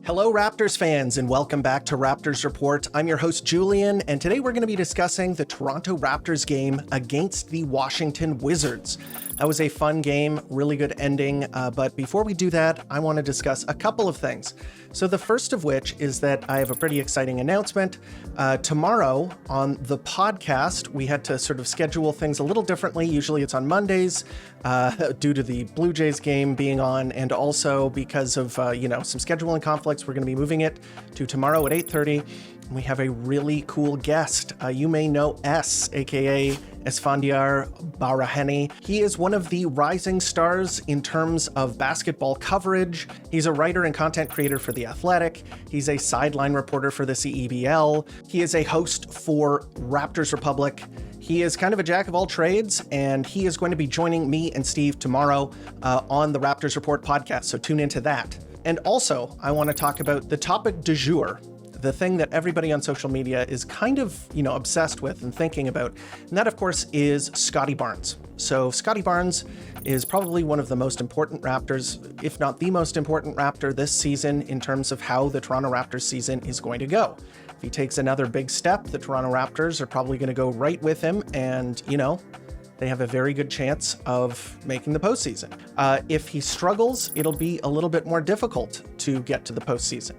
Hello, Raptors fans, and welcome back to Raptors Report. I'm your host, Julian, and today we're going to be discussing the Toronto Raptors game against the Washington Wizards. That was a fun game, really good ending, but before we do that, I want to discuss a couple of things. So the first of which is that I have a pretty exciting announcement. Tomorrow on the podcast, we had to sort of schedule things a little differently. Usually it's on Mondays due to the Blue Jays game being on, and also because of some scheduling conflicts, we're going to be moving it to tomorrow at 8:30. We have a really cool guest. You may know S, aka Esfandiar Baraheni. He is one of the rising stars in terms of basketball coverage. He's a writer and content creator for The Athletic. He's a sideline reporter for the CEBL. He is a host for Raptors Republic. He is kind of a jack of all trades, and he is going to be joining me and Steve tomorrow on the Raptors Report podcast, so tune into that. And also, I want to talk about the topic du jour, the thing that everybody on social media is kind of, obsessed with and thinking about. And that, of course, is Scottie Barnes. So Scottie Barnes is probably one of the most important Raptors, if not the most important Raptor this season in terms of how the Toronto Raptors season is going to go. If he takes another big step, the Toronto Raptors are probably going to go right with him, and, they have a very good chance of making the postseason. If he struggles, it'll be a little bit more difficult to get to the postseason.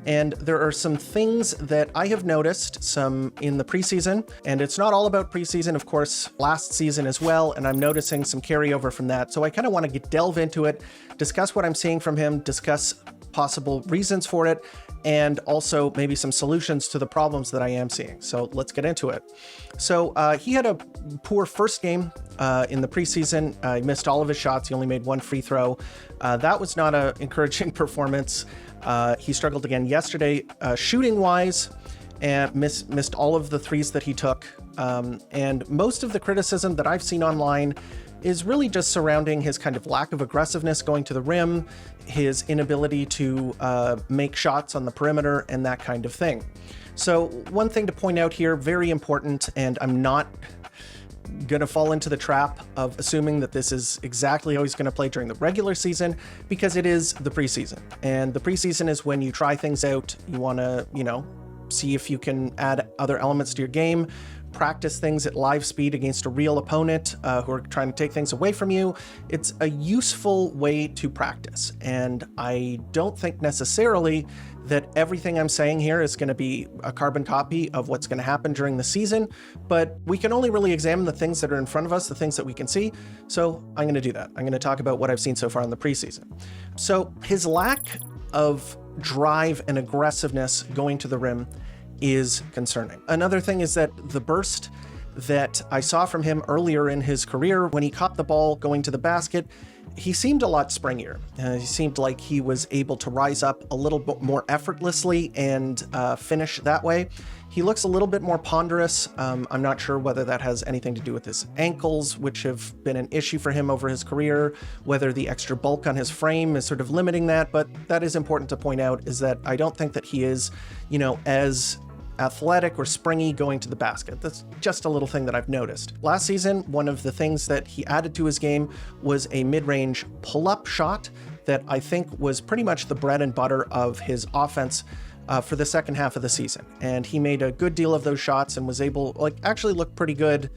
And there are some things that I have noticed, some in the preseason, and it's not all about preseason, of course, last season as well, and I'm noticing some carryover from that. So I kind of want to delve into it, discuss what I'm seeing from him, discuss possible reasons for it, and also maybe some solutions to the problems that I am seeing. So let's get into it. So he had a poor first game in the preseason. He missed all of his shots. He only made one free throw. That was not an encouraging performance. He struggled again yesterday shooting-wise, and missed all of the threes that he took. And most of the criticism that I've seen online is really just surrounding his kind of lack of aggressiveness going to the rim, his inability to make shots on the perimeter, and that kind of thing. So one thing to point out here, very important, and I'm not going to fall into the trap of assuming that this is exactly how he's going to play during the regular season, because it is the preseason. And the preseason is when you try things out. You want to, see if you can add other elements to your game, practice things at live speed against a real opponent who are trying to take things away from you. It's a useful way to practice. And I don't think necessarily that everything I'm saying here is going to be a carbon copy of what's going to happen during the season, but we can only really examine the things that are in front of us, the things that we can see. So I'm going to do that. I'm going to talk about what I've seen so far in the preseason. So his lack of drive and aggressiveness going to the rim is concerning. Another thing is that the burst that I saw from him earlier in his career, when he caught the ball going to the basket, he seemed a lot springier. He seemed like he was able to rise up a little bit more effortlessly and finish that way. He looks a little bit more ponderous. I'm not sure whether that has anything to do with his ankles, which have been an issue for him over his career, whether the extra bulk on his frame is sort of limiting that, but that is important to point out, is that I don't think that he is, as athletic or springy going to the basket. That's just a little thing that I've noticed. Last season, one of the things that he added to his game was a mid-range pull-up shot that I think was pretty much the bread and butter of his offense for the second half of the season. And he made a good deal of those shots and was able, actually look pretty good,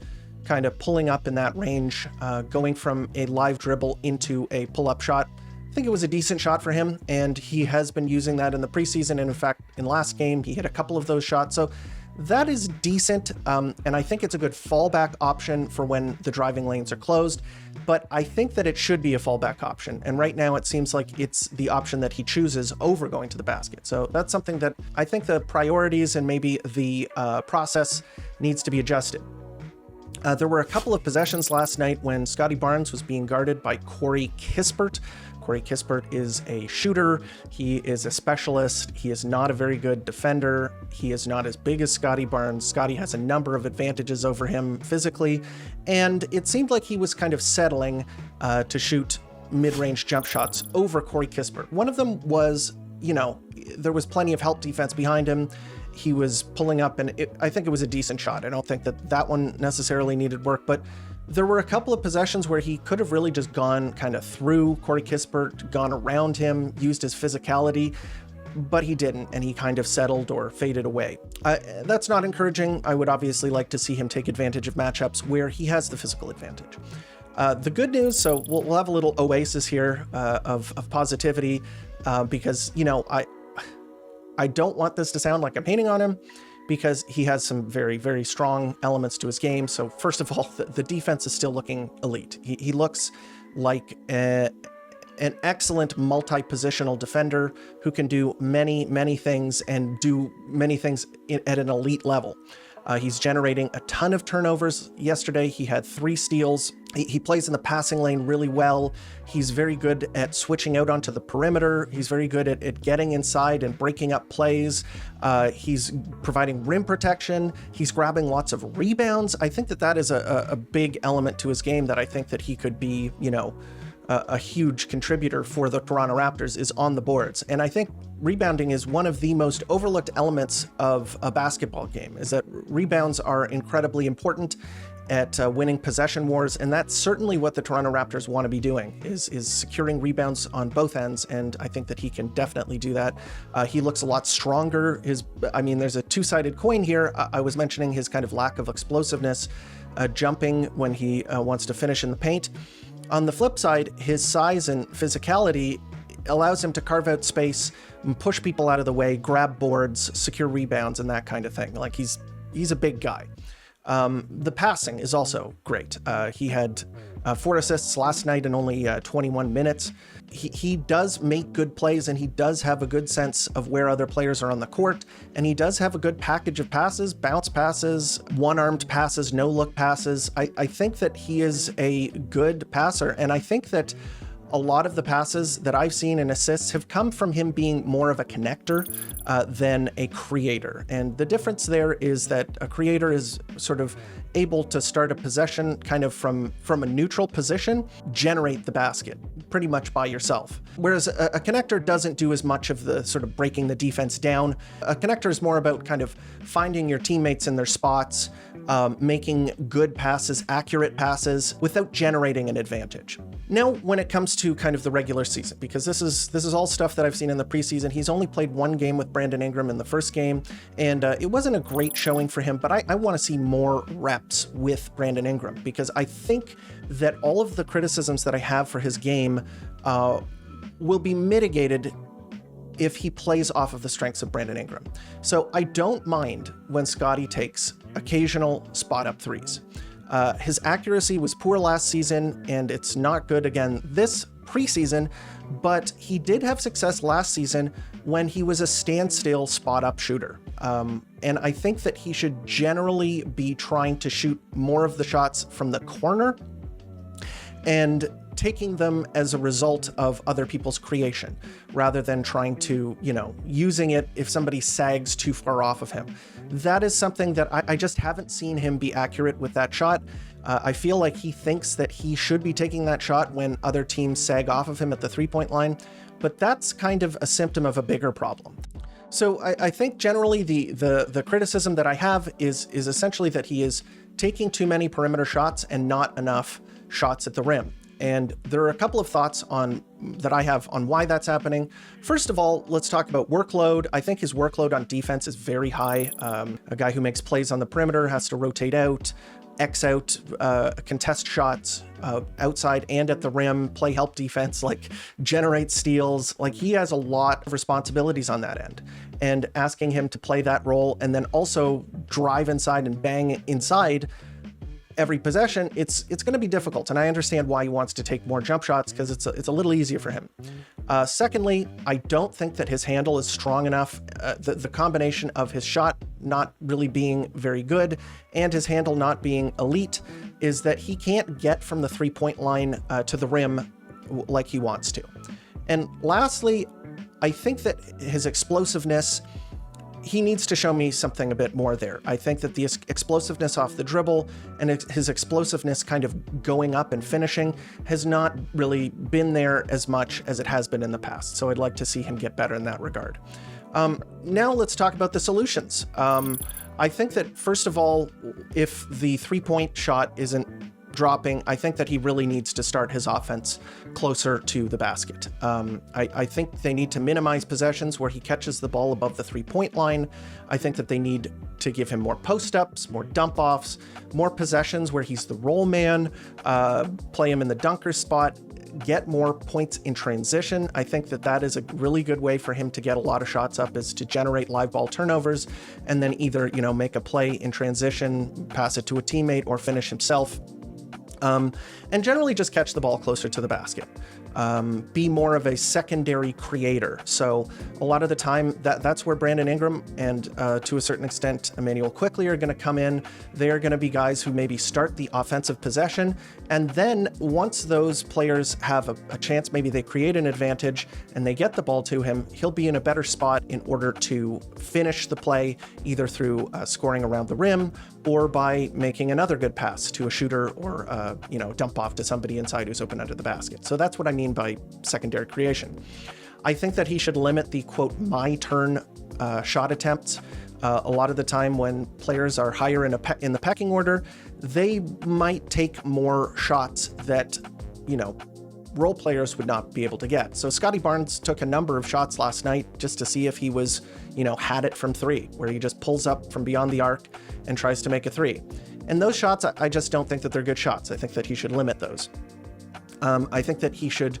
kind of pulling up in that range, going from a live dribble into a pull-up shot. I think it was a decent shot for him, and he has been using that in the preseason. And in fact, in last game, he hit a couple of those shots. So that is decent, and I think it's a good fallback option for when the driving lanes are closed. But I think that it should be a fallback option. And right now, it seems like it's the option that he chooses over going to the basket. So that's something that I think the priorities and maybe the process needs to be adjusted. There were a couple of possessions last night when Scottie Barnes was being guarded by Corey Kispert. Corey Kispert is a shooter. He is a specialist. He is not a very good defender. He is not as big as Scottie Barnes. Scottie has a number of advantages over him physically, and it seemed like he was kind of settling to shoot mid-range jump shots over Corey Kispert. One of them was, there was plenty of help defense behind him. He was pulling up, and I think it was a decent shot. I don't think that one necessarily needed work, but there were a couple of possessions where he could have really just gone kind of through Corey Kispert, gone around him, used his physicality. but he didn't, and he kind of settled or faded away. That's not encouraging. I would obviously like to see him take advantage of matchups where he has the physical advantage. The good news, so we'll have a little oasis here of positivity, because, you know, I don't want this to sound like I'm hating on him, because he has some very, very strong elements to his game. So first of all, the defense is still looking elite. He looks like an excellent multi-positional defender who can do many, many things and do many things at an elite level. He's generating a ton of turnovers. Yesterday, he had 3 steals. He plays in the passing lane really well. He's very good at switching out onto the perimeter. He's very good at getting inside and breaking up plays. He's providing rim protection. He's grabbing lots of rebounds. I think that is a big element to his game that I think that he could be, you know, a huge contributor for the Toronto Raptors is on the boards. And I think rebounding is one of the most overlooked elements of a basketball game, is that rebounds are incredibly important at winning possession wars. And that's certainly what the Toronto Raptors want to be doing, is securing rebounds on both ends. And I think that he can definitely do that. He looks a lot stronger. There's a two-sided coin here. I was mentioning his kind of lack of explosiveness, jumping when he wants to finish in the paint. On the flip side, his size and physicality allows him to carve out space, push people out of the way, grab boards, secure rebounds, and that kind of thing. Like, he's a big guy. The passing is also great. He had 4 assists last night in only 21 minutes. He does make good plays, and he does have a good sense of where other players are on the court, and he does have a good package of passes, bounce passes, one-armed passes, no-look passes. I think that he is a good passer, and I think that a lot of the passes that I've seen in assists have come from him being more of a connector than a creator. And the difference there is that a creator is sort of able to start a possession kind of from a neutral position, generate the basket pretty much by yourself. Whereas a connector doesn't do as much of the sort of breaking the defense down. A connector is more about kind of finding your teammates in their spots, making good passes, accurate passes, without generating an advantage. Now, when it comes to kind of the regular season, because this is all stuff that I've seen in the preseason, he's only played 1 game with Brandon Ingram in the first game, and it wasn't a great showing for him, but I want to see more reps with Brandon Ingram, because I think that all of the criticisms that I have for his game will be mitigated if he plays off of the strengths of Brandon Ingram. So I don't mind when Scottie takes occasional spot-up threes. His accuracy was poor last season, and it's not good again this preseason, but he did have success last season when he was a standstill spot-up shooter. And I think that he should generally be trying to shoot more of the shots from the corner and taking them as a result of other people's creation, rather than trying to, using it if somebody sags too far off of him. That is something that I just haven't seen him be accurate with that shot. I feel like he thinks that he should be taking that shot when other teams sag off of him at the 3-point line, but that's kind of a symptom of a bigger problem. So I think generally the criticism that I have is essentially that he is taking too many perimeter shots and not enough shots at the rim. And there are a couple of thoughts that I have on why that's happening. First of all, let's talk about workload. I think his workload on defense is very high. A guy who makes plays on the perimeter has to rotate out, X out, contest shots outside and at the rim, play help defense, generate steals. He has a lot of responsibilities on that end. And asking him to play that role and then also drive inside and bang inside every possession, it's going to be difficult. And I understand why he wants to take more jump shots, because it's a little easier for him. Secondly, I don't think that his handle is strong enough. The combination of his shot not really being very good and his handle not being elite is that he can't get from the 3-point line to the rim like he wants to. And lastly, I think that his explosiveness, he needs to show me something a bit more there. I think that the explosiveness off the dribble and his explosiveness kind of going up and finishing has not really been there as much as it has been in the past. So I'd like to see him get better in that regard. Now let's talk about the solutions. I think that, first of all, if the 3-point shot isn't dropping, I think that he really needs to start his offense closer to the basket. I think they need to minimize possessions where he catches the ball above the three-point line. I think that they need to give him more post-ups, more dump-offs, more possessions where he's the roll man, play him in the dunker spot, get more points in transition. I think that that is a really good way for him to get a lot of shots up, is to generate live ball turnovers and then either, make a play in transition, pass it to a teammate, or finish himself. And generally just catch the ball closer to the basket. Be more of a secondary creator. So a lot of the time that's where Brandon Ingram and to a certain extent Immanuel Quickley are going to come in. They're going to be guys who maybe start the offensive possession, and then once those players have a chance, maybe they create an advantage and they get the ball to him, he'll be in a better spot in order to finish the play, either through scoring around the rim or by making another good pass to a shooter or dump off to somebody inside who's open under the basket. So that's what I mean by secondary creation. I think that he should limit the quote my turn shot attempts. A lot of the time when players are higher in the pecking order, they might take more shots that role players would not be able to get. So Scottie Barnes took a number of shots last night just to see if he was had it from three, where he just pulls up from beyond the arc and tries to make a three. And those shots, I just don't think that they're good shots. I think that he should limit those. I think that he should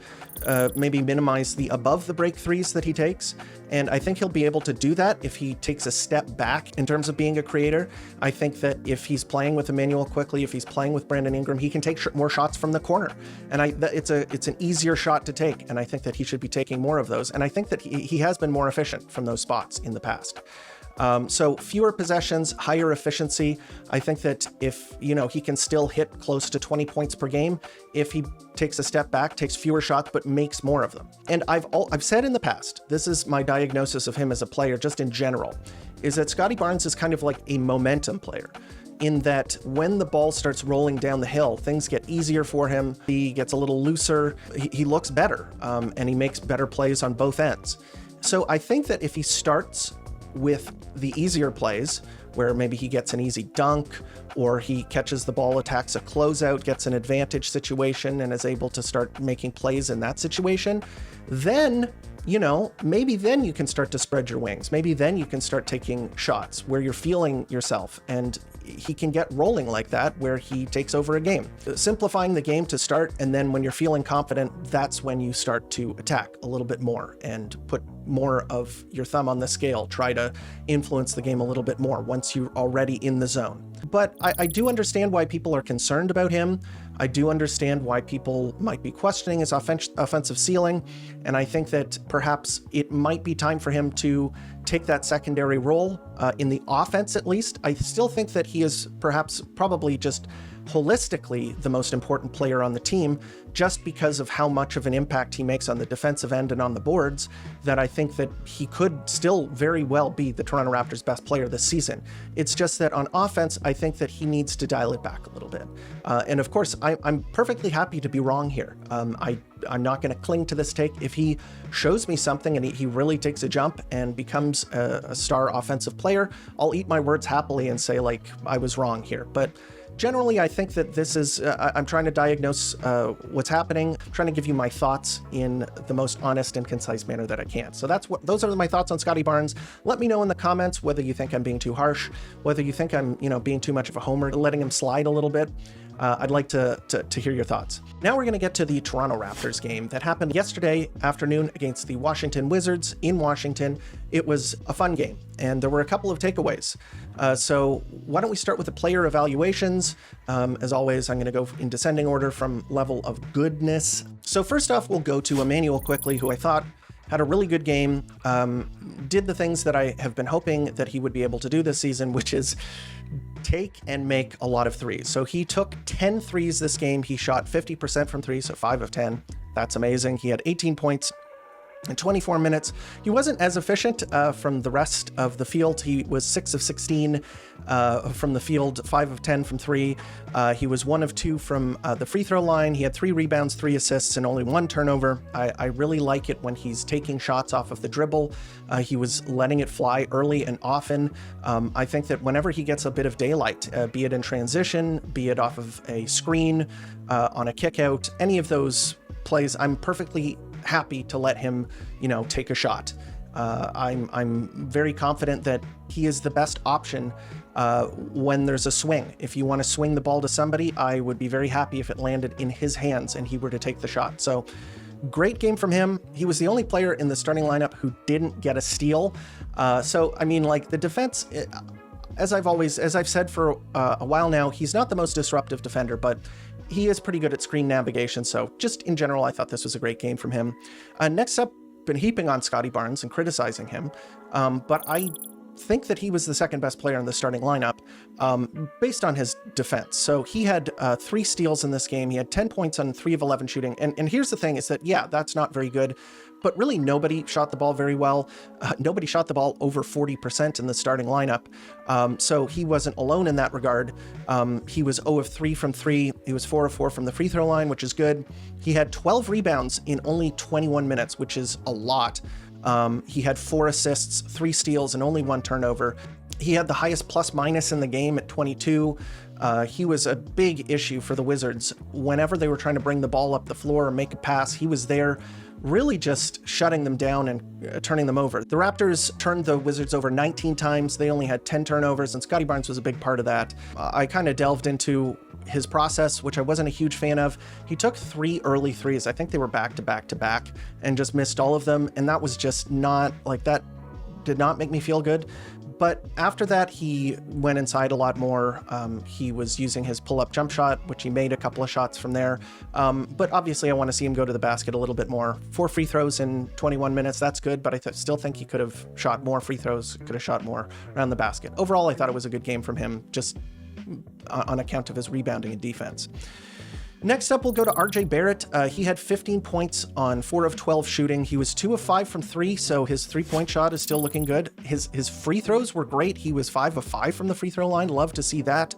maybe minimize the above the break threes that he takes. And I think he'll be able to do that if he takes a step back in terms of being a creator. I think that if he's playing with Immanuel Quickley, if he's playing with Brandon Ingram, he can take more shots from the corner. And it's an easier shot to take. And I think that he should be taking more of those. And I think that he has been more efficient from those spots in the past. So fewer possessions, higher efficiency. I think that if, he can still hit close to 20 points per game, if he takes a step back, takes fewer shots, but makes more of them. And I've said in the past, this is my diagnosis of him as a player, just in general, is that Scottie Barnes is kind of like a momentum player, in that when the ball starts rolling down the hill, things get easier for him. He gets a little looser. He looks better, and he makes better plays on both ends. So I think that if he starts with the easier plays, where maybe he gets an easy dunk, or he catches the ball, attacks a closeout, gets an advantage situation, and is able to start making plays in that situation, then, maybe then you can start to spread your wings. Maybe then you can start taking shots where you're feeling yourself, and he can get rolling like that, where he takes over a game. Simplifying the game to start, and then when you're feeling confident, that's when you start to attack a little bit more and put more of your thumb on the scale, try to influence the game a little bit more once you're already in the zone. But I do understand why people are concerned about him. I do understand why people might be questioning his offensive ceiling, and I think that perhaps it might be time for him to take that secondary role in the offense, at least. I still think that he is probably just holistically the most important player on the team, just because of how much of an impact he makes on the defensive end and on the boards, that I think that he could still very well be the Toronto Raptors' best player this season. It's just that on offense, I think that he needs to dial it back a little bit. And of course, I'm perfectly happy to be wrong here. I'm not going to cling to this take. If he shows me something and he really takes a jump and becomes a star offensive player, I'll eat my words happily and say, I was wrong here. But generally, I think that this is, I'm trying to diagnose what's happening, I'm trying to give you my thoughts in the most honest and concise manner that I can. So those are my thoughts on Scottie Barnes. Let me know in the comments whether you think I'm being too harsh, whether you think I'm, being too much of a homer, letting him slide a little bit. I'd like to hear your thoughts. Now we're going to get to the Toronto Raptors game that happened yesterday afternoon against the Washington Wizards in Washington. It was a fun game, and there were a couple of takeaways. So why don't we start with the player evaluations? As always, I'm going to go in descending order from level of goodness. So first off, we'll go to Immanuel Quickley, who I thought had a really good game, did the things that I have been hoping that he would be able to do this season, which is take and make a lot of threes. So he took 10 threes this game. He shot 50% from three, so 5 of 10. That's amazing. He had 18 points In 24 minutes, he wasn't as efficient from the rest of the field. He was 6 of 16 from the field, 5 of 10 from 3. He was 1 of 2 from the free throw line. He had 3 rebounds, 3 assists, and only 1 turnover. I really like it when he's taking shots off of the dribble. He was letting it fly early and often. I think that whenever he gets a bit of daylight, be it in transition, be it off of a screen, on a kick out, any of those plays, I'm perfectly happy to let him, take a shot. I'm very confident that he is the best option when there's a swing. If you want to swing the ball to somebody, I would be very happy if it landed in his hands and he were to take the shot. So great game from him. He was the only player in the starting lineup who didn't get a steal. The defense, as I've said for a while now, he's not the most disruptive defender, but he is pretty good at screen navigation. So just in general, I thought this was a great game from him. Next up, been heaping on Scottie Barnes and criticizing him. But I think that he was the second best player in the starting lineup based on his defense. So he had 3 steals in this game. He had 10 points on 3 of 11 shooting. And here's the thing is that, yeah, that's not very good. But really nobody shot the ball very well. Nobody shot the ball over 40% in the starting lineup. So he wasn't alone in that regard. He was 0 of 3 from 3. He was 4 of 4 from the free throw line, which is good. He had 12 rebounds in only 21 minutes, which is a lot. He had 4 assists, 3 steals, and only 1 turnover. He had the highest plus minus in the game at 22. He was a big issue for the Wizards. Whenever they were trying to bring the ball up the floor or make a pass, he was there, really just shutting them down and turning them over. The Raptors turned the Wizards over 19 times. They only had 10 turnovers, and Scottie Barnes was a big part of that. I kind of delved into his process, which I wasn't a huge fan of. He took 3 early threes. I think they were back to back to back and just missed all of them. And that was just not that did not make me feel good. But after that, he went inside a lot more. He was using his pull-up jump shot, which he made a couple of shots from there. But obviously, I want to see him go to the basket a little bit more. 4 free throws in 21 minutes, that's good, but I still think he could have shot more free throws, could have shot more around the basket. Overall, I thought it was a good game from him, just on account of his rebounding and defense. Next up, we'll go to RJ Barrett. He had 15 points on 4 of 12 shooting. He was 2 of 5 from 3, so his 3-point shot is still looking good. His free throws were great. He was 5 of 5 from the free throw line. Love to see that.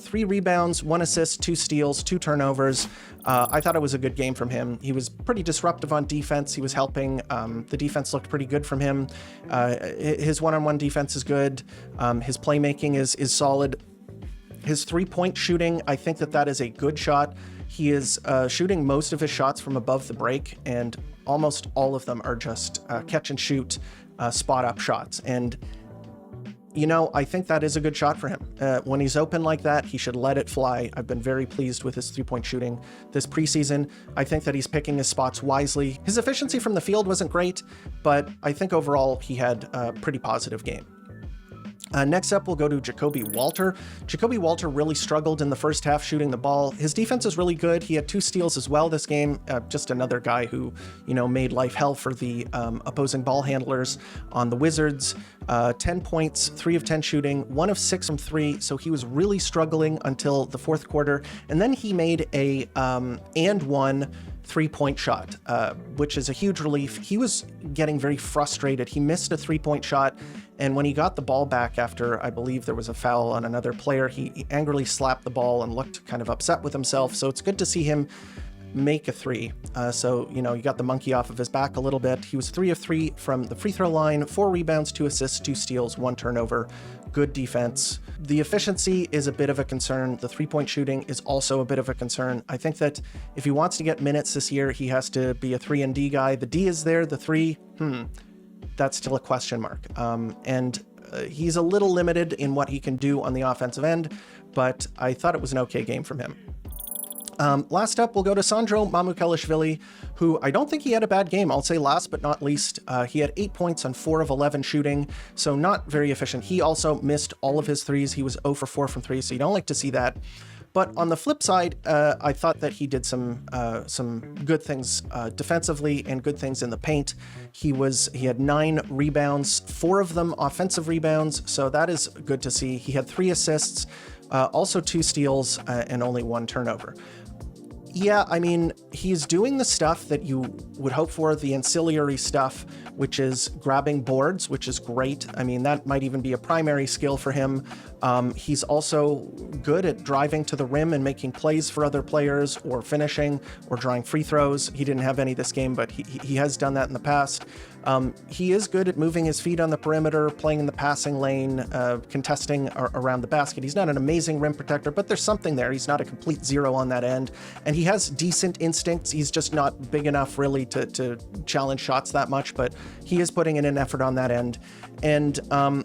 3 rebounds, 1 assist, 2 steals, 2 turnovers. I thought it was a good game from him. He was pretty disruptive on defense. He was helping. The defense looked pretty good from him. His one-on-one defense is good. His playmaking is solid. His 3-point shooting, I think that is a good shot. He is shooting most of his shots from above the break, and almost all of them are just catch and shoot, spot up shots. And, I think that is a good shot for him. When he's open like that, he should let it fly. I've been very pleased with his 3-point shooting this preseason. I think that he's picking his spots wisely. His efficiency from the field wasn't great, but I think overall he had a pretty positive game. Next up, we'll go to Jacoby Walter. Jacoby Walter really struggled in the first half shooting the ball. His defense is really good. He had 2 steals as well this game. Just another guy who, made life hell for the opposing ball handlers on the Wizards. 10 points, 3 of 10 shooting, 1 of 6 from 3. So he was really struggling until the fourth quarter. And then he made a and one 3-point shot, which is a huge relief. He was getting very frustrated. He missed a 3-point shot, and when he got the ball back after, I believe there was a foul on another player, he angrily slapped the ball and looked kind of upset with himself. So it's good to see him make a 3. So, you got the monkey off of his back a little bit. He was 3 of 3 from the free throw line, 4 rebounds, 2 assists, 2 steals, 1 turnover. Good defense. The efficiency is a bit of a concern. The 3-point shooting is also a bit of a concern. I think that if he wants to get minutes this year, he has to be a 3-and-D guy. The D is there, the 3, that's still a question mark. He's a little limited in what he can do on the offensive end, but I thought it was an okay game from him. Last up, we'll go to Sandro Mamukelashvili, who I don't think he had a bad game. I'll say last but not least, he had 8 points on 4 of 11 shooting, so not very efficient. He also missed all of his threes. He was 0 for 4 from 3, so you don't like to see that. But on the flip side, I thought that he did some good things defensively and good things in the paint. He had 9 rebounds, 4 of them offensive rebounds, so that is good to see. He had 3 assists, also 2 steals, and only 1 turnover. Yeah, I mean, he's doing the stuff that you would hope for, the ancillary stuff, which is grabbing boards, which is great. I mean, that might even be a primary skill for him. He's also good at driving to the rim and making plays for other players, or finishing, or drawing free throws. He didn't have any this game, but he has done that in the past. He is good at moving his feet on the perimeter, playing in the passing lane, contesting around the basket. He's not an amazing rim protector, but there's something there. He's not a complete zero on that end. And he has decent instincts. He's just not big enough really to challenge shots that much, but he is putting in an effort on that end. And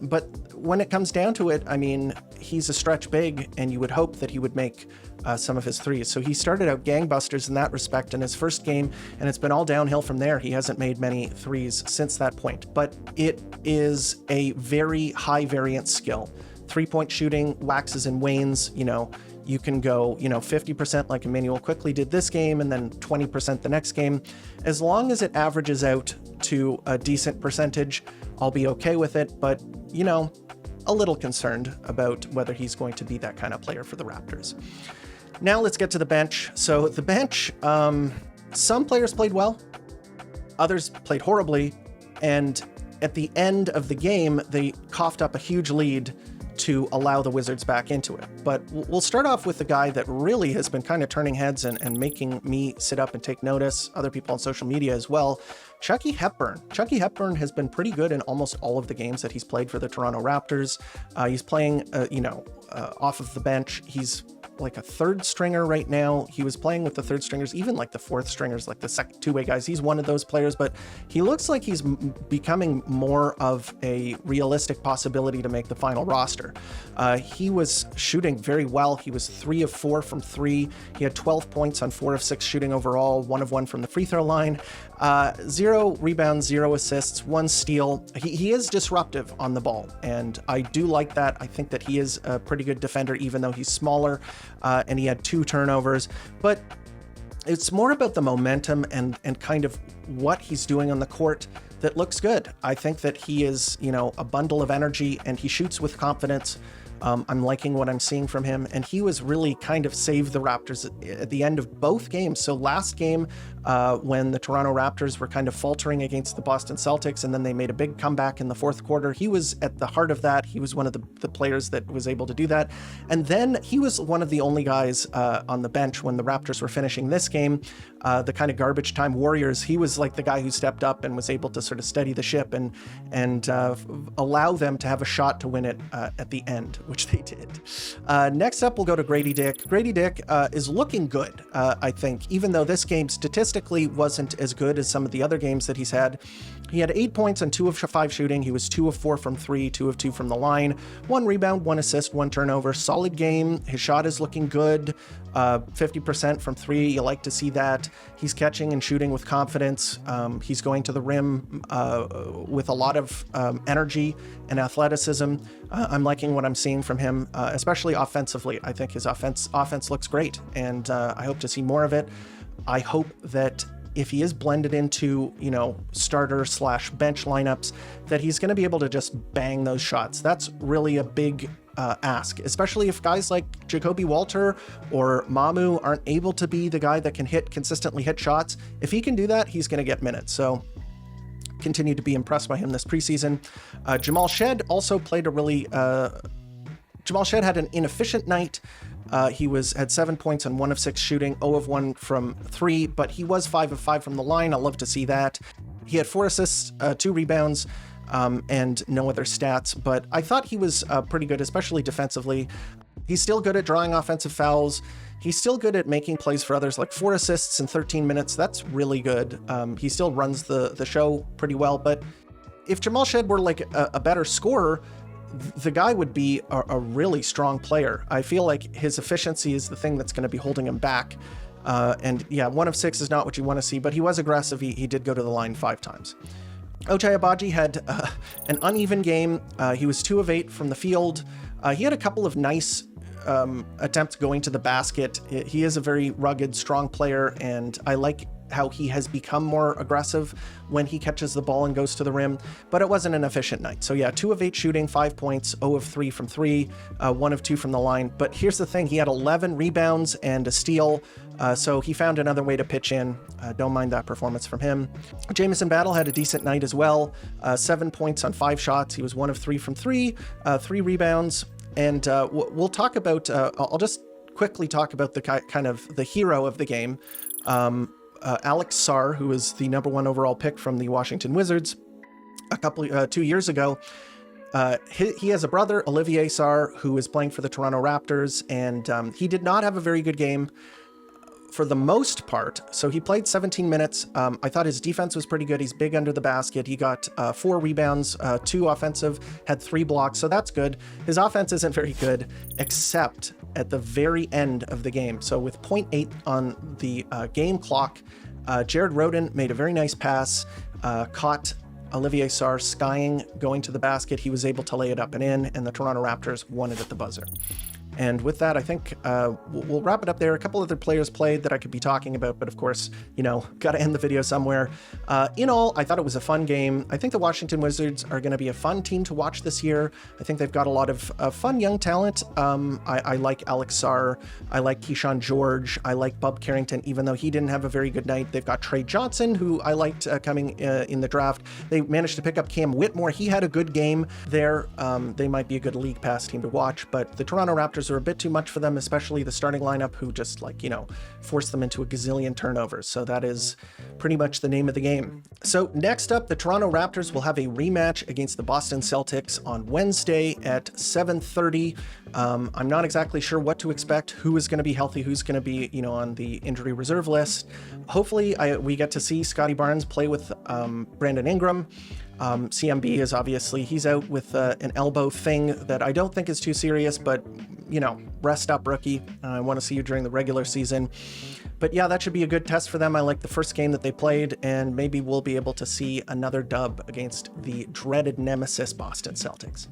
but when it comes down to it, I mean, he's a stretch big, and you would hope that he would make some of his threes. So he started out gangbusters in that respect in his first game, and it's been all downhill from there. He hasn't made many threes since that point, but it is a very high variance skill. 3-point shooting waxes and wanes. You can go, 50% like Emmanuel quickly did this game, and then 20% the next game. As long as it averages out to a decent percentage, I'll be okay with it. But, a little concerned about whether he's going to be that kind of player for the Raptors. Now let's get to the bench. So the bench, some players played well, others played horribly, and at the end of the game, they coughed up a huge lead to allow the Wizards back into it. But we'll start off with the guy that really has been kind of turning heads and making me sit up and take notice, other people on social media as well. Chucky Hepburn. Chucky Hepburn has been pretty good in almost all of the games that he's played for the Toronto Raptors. He's playing, off of the bench. He's like a third stringer right now. He was playing with the third stringers, even like the fourth stringers, like the second two-way guys. He's one of those players, but he looks like he's becoming more of a realistic possibility to make the final roster. He was shooting very well. He was 3 of 4 from 3. He had 12 points on 4 of 6 shooting overall, 1 of 1 from the free throw line. 0 rebounds, 0 assists, 1 steal. He is disruptive on the ball, and I do like that. I think that he is a pretty good defender, even though he's smaller, and he had 2 turnovers. But it's more about the momentum and kind of what he's doing on the court that looks good. I think that he is, a bundle of energy, and he shoots with confidence. I'm liking what I'm seeing from him, and he was really kind of saved the Raptors at the end of both games. So last game, when the Toronto Raptors were kind of faltering against the Boston Celtics, and then they made a big comeback in the fourth quarter, he was at the heart of that. He was one of the players that was able to do that. And then he was one of the only guys on the bench when the Raptors were finishing this game, the kind of garbage time warriors. He was like the guy who stepped up and was able to sort of steady the ship and allow them to have a shot to win it at the end, which they did. Next up, we'll go to Grady Dick. Grady Dick is looking good, I think, even though this game statistically wasn't as good as some of the other games that he's had. He had 8 points on 2 of 5 shooting. He was 2 of 4 from 3, 2 of 2 from the line, 1 rebound, 1 assist, 1 turnover. Solid game. His shot is looking good. 50% from 3. You like to see that. He's catching and shooting with confidence. He's going to the rim with a lot of energy and athleticism. I'm liking what I'm seeing from him, especially offensively. I think his offense looks great, and I hope to see more of it. I hope that if he is blended into, starter / bench lineups, that he's going to be able to just bang those shots. That's really a big ask, especially if guys like Jacoby Walter or Mamu aren't able to be the guy that can consistently hit shots. If he can do that, he's going to get minutes. So continue to be impressed by him this preseason. Jamal Shed also played Jamal Shed had an inefficient night. He had 7 points on 1 of 6 shooting, 0 of 1 from 3, but he was 5 of 5 from the line. I love to see that. He had 4 assists, 2 rebounds, and no other stats, but I thought he was pretty good, especially defensively. He's still good at drawing offensive fouls. He's still good at making plays for others, like 4 assists in 13 minutes. That's really good. He still runs the show pretty well, but if Jamal Shed were like a better scorer, the guy would be a really strong player. I feel like his efficiency is the thing that's going to be holding him back. And yeah, 1 of 6 is not what you want to see, but he was aggressive. He did go to the line 5 times. Ochai Agbaji had an uneven game. He was 2 of 8 from the field. He had a couple of nice attempts going to the basket. He is a very rugged, strong player, and I like how he has become more aggressive when he catches the ball and goes to the rim, but it wasn't an efficient night. So yeah, 2 of 8 shooting, 5 points, 0 of 3 from 3, 1 of 2 from the line. But here's the thing, he had 11 rebounds and a steal, so he found another way to pitch in. Don't mind that performance from him. Jamison Battle had a decent night as well, 7 points on 5 shots. He was 1 of 3 from 3, 3 rebounds. And we'll talk about, I'll just quickly talk about the kind of the hero of the game. Alex Sarr, who was the #1 overall pick from the Washington Wizards 2 years ago. He has a brother, Olivier Sarr, who is playing for the Toronto Raptors, and he did not have a very good game for the most part. So he played 17 minutes. I thought his defense was pretty good. He's big under the basket. He got 4 rebounds, 2 offensive, had 3 blocks, so that's good. His offense isn't very good, except at the very end of the game. So with 0.8 on the game clock, Jared Rhoden made a very nice pass, caught Olivier Sarr skying, going to the basket. He was able to lay it up and in, and the Toronto Raptors won it at the buzzer. And with that, I think we'll wrap it up there. A couple other players played that I could be talking about, but of course, you know, got to end the video somewhere. In all, I thought it was a fun game. I think the Washington Wizards are going to be a fun team to watch this year. I think they've got a lot of fun young talent. I like Alex Sarr. I like Keyshawn George. I like Bub Carrington, even though he didn't have a very good night. They've got Trey Johnson, who I liked coming in the draft. They managed to pick up Cam Whitmore. He had a good game there. They might be a good league pass team to watch, but the Toronto Raptors are a bit too much for them, especially the starting lineup, who just, like, you know, forced them into a gazillion turnovers. So that is pretty much the name of the game. So next up, the Toronto Raptors will have a rematch against the Boston Celtics on Wednesday at 7:30. I'm not exactly sure what to expect, who is going to be healthy, who's going to be, you know, on the injury reserve list. Hopefully we get to see Scottie Barnes play with Brandon Ingram. CMB is obviously, he's out with an elbow thing that I don't think is too serious, but, you know, rest up, rookie. I want to see you during the regular season. But yeah, that should be a good test for them. I like the first game that they played, and maybe we'll be able to see another dub against the dreaded nemesis Boston Celtics.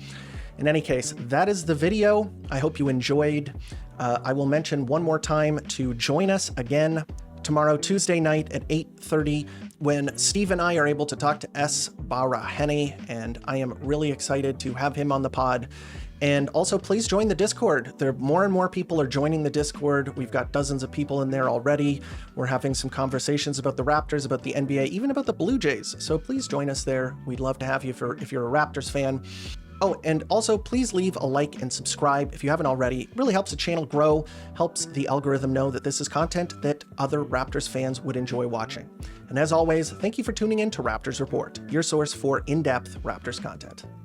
In any case, that is the video. I hope you enjoyed. I will mention one more time to join us again tomorrow, Tuesday night at 8:30, when Steve and I are able to talk to S. Baraheni, and I am really excited to have him on the pod. And also, please join the Discord. There more and more people are joining the Discord. We've got dozens of people in there already. We're having some conversations about the Raptors, about the NBA, even about the Blue Jays. So please join us there. We'd love to have you if you're a Raptors fan. Oh, and also please leave a like and subscribe if you haven't already. It really helps the channel grow, helps the algorithm know that this is content that other Raptors fans would enjoy watching. And as always, thank you for tuning in to Raptors Report, your source for in-depth Raptors content.